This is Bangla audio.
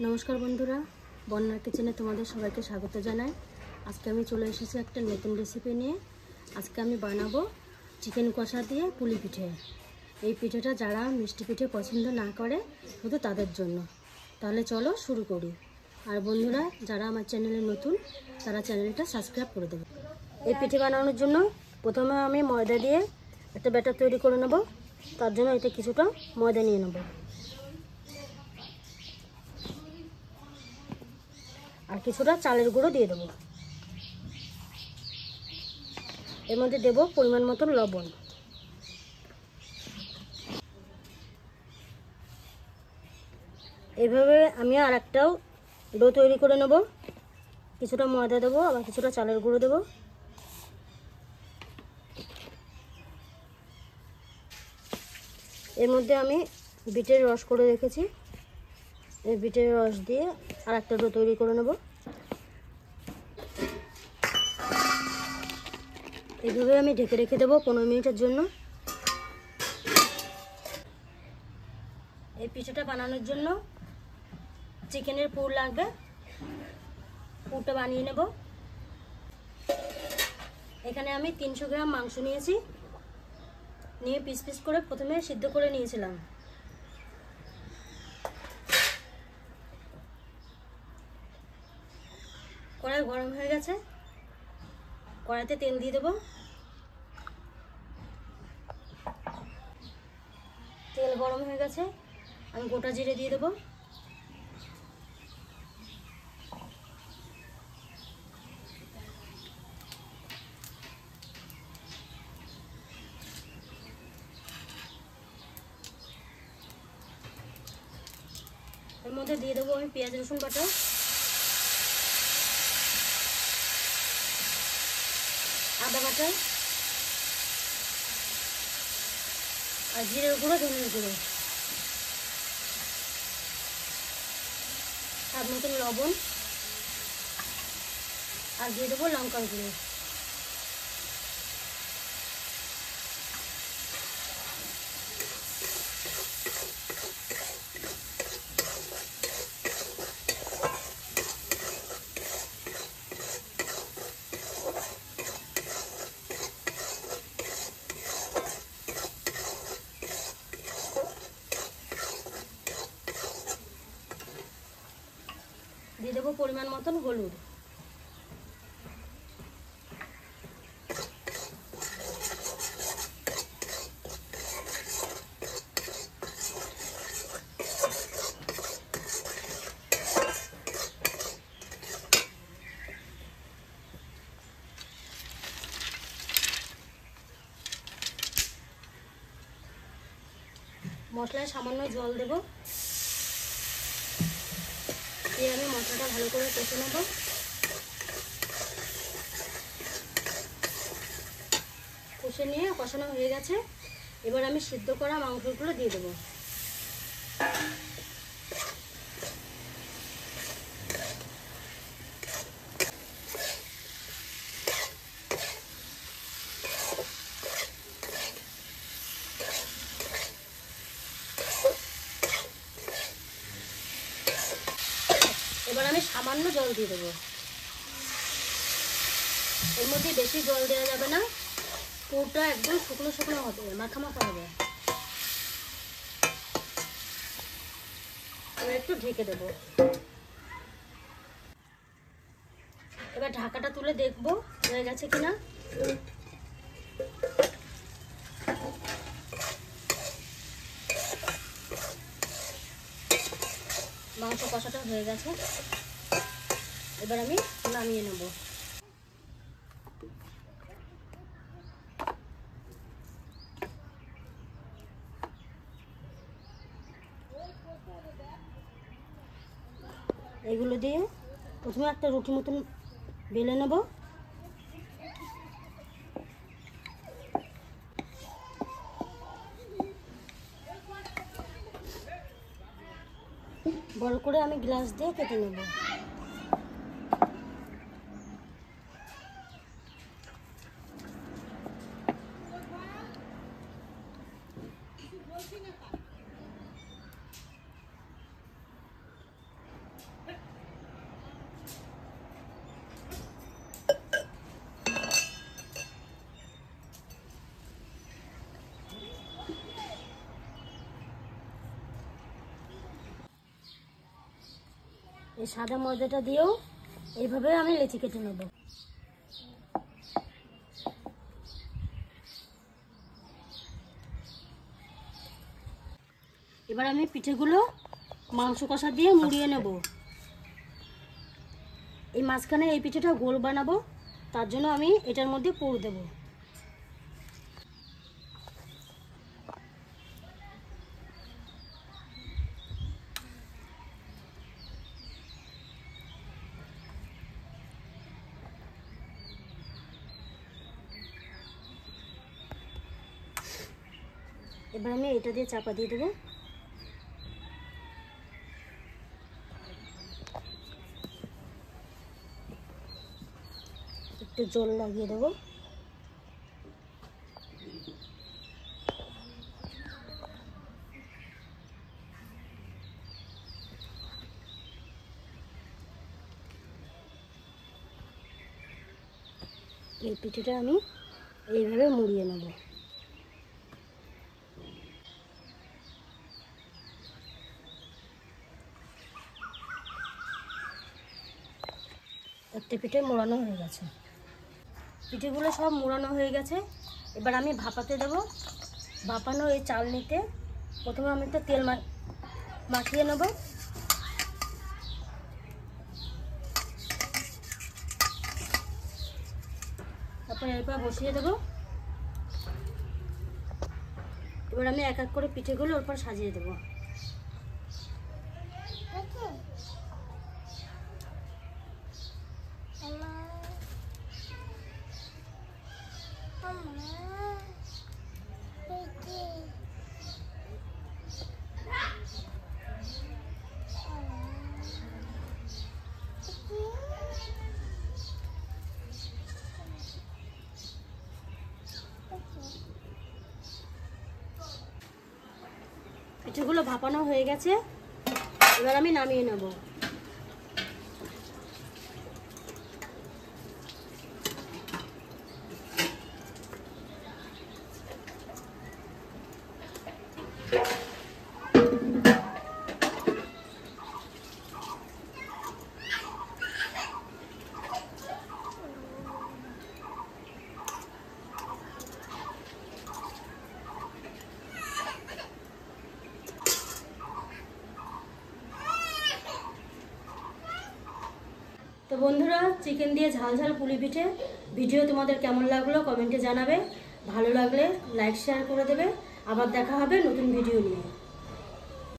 নমস্কার বন্ধুরা, বন্যার কিচেনে তোমাদের সবাইকে স্বাগত জানাই। আজকে আমি চলে এসেছি একটা নতুন রেসিপি নিয়ে। আজকে আমি বানাবো চিকেন কষা দিয়ে পুলি পিঠে। এই পিঠেটা যারা মিষ্টি পিঠে পছন্দ না করে শুধু তাদের জন্য। তাহলে চলো শুরু করি। আর বন্ধুরা যারা আমার চ্যানেলে নতুন তারা চ্যানেলটা সাবস্ক্রাইব করে দেবে। এই পিঠে বানানোর জন্য প্রথমে আমি ময়দা দিয়ে একটা ব্যাটার তৈরি করে নেব। তার জন্য এতে কিছুটা ময়দা নিয়ে নেব আর কিছুটা চালের গুঁড়ো দিয়ে দেবো। এর মধ্যে দেব পরিমাণ মতন লবণ। এইভাবে আমি আর একটাও ডো তৈরি করে নেব। কিছুটা ময়দা দেবো, আবার কিছুটা চালের গুঁড়ো দেবো। এর মধ্যে আমি বিটের রস করে রেখেছি, এই বিটের রস দিয়ে আর একটা ডো তৈরি করে নেব। এইভাবে আমি ঢেকে রেখে দেবো 15 মিনিটের জন্য। এই পিঠাটা বানানোর জন্য চিকেনের পুর লাগবে, পুরটা বানিয়ে নেব। এখানে আমি 300 গ্রাম মাংস নিয়েছি, নিয়ে পিস পিস করে প্রথমে সিদ্ধ করে নিয়েছিলাম। কড়াই গরম হয়ে গেছে, কড়াইতে তেল দিয়ে দেবো। তেল গরম হয়ে গেছে, আমি গোটা জিরে দিয়ে দেবো। এর মধ্যে দিয়ে দেবো আমি পেঁয়াজ রসুন বাটা, আদা বাটা আর জিরের গুঁড়ো, ধনের গুঁড়ো, স্বাদ মতন লবণ আর দিয়ে দেবো লঙ্কার গুঁড়ো। দিয়ে দেবো পরিমাণ মতন হলুদ। মশলায় সামান্য জল দেব, দিয়ে আমি মশলাটা ভালো করে কষে নেব। কষে নিয়ে কষানো হয়ে গেছে, এবার আমি সিদ্ধ করা মাংসগুলো দিয়ে দেবো। এবার আমি সামান্য জল দিয়ে দেবো। এর মধ্যে বেশি জল দেওয়া যাবে না, পুরটা একদম শুকনো শুকনো হবে, মাখা মাখা হবে। এবার একটু ঢেকে দেবো। এবার ঢাকাটা তুলে দেখবো হয়ে গেছে কিনা। মাংস কষাটা হয়ে গেছে, এবার আমি নামিয়ে নেব। এগুলো দিয়ে প্রথমে একটা রুটি মতন বেলে নেব। বড় করে আমি গ্লাস দিয়ে কেটে নেব। এই সাদা ময়দাটা দিয়েও এইভাবে আমি লেচি কেটে নেব। এবার আমি পিঠেগুলো মাংস কষা দিয়ে মুড়িয়ে নেব। এই মাঝখানে এই পিঠেটা গোল বানাবো, তার জন্য আমি এটার মধ্যে পুর দেব। এবার আমি এটা দিয়ে চাপা দিয়ে দেবো। একটু জল লাগিয়ে দেবো। এই পিঠেটা আমি এইভাবে মুড়িয়ে নেব। একটা পিঠে মোড়ানো হয়ে গেছে। পিঠেগুলো সব মোড়ানো হয়ে গেছে। এবার আমি ভাপাতে দেব। ভাপানো এই চাল নিতে প্রথমে আমি একটু তেল মাখিয়ে নেব। তারপরে এরপর বসিয়ে দেব। এবার আমি এক এক করে পিঠেগুলো ওর পর সাজিয়ে দেবো। পিঠেগুলো ভাপানো হয়ে গেছে। এবার আমি নামিয়ে নেব। তো বন্ধুরা, চিকেন দিয়ে ঝাল ঝাল পুলি পিঠে ভিডিও তোমাদের কেমন লাগলো কমেন্টে জানাবে। ভালো লাগলে লাইক শেয়ার করে দেবে। আবার দেখা হবে নতুন ভিডিও নিয়ে।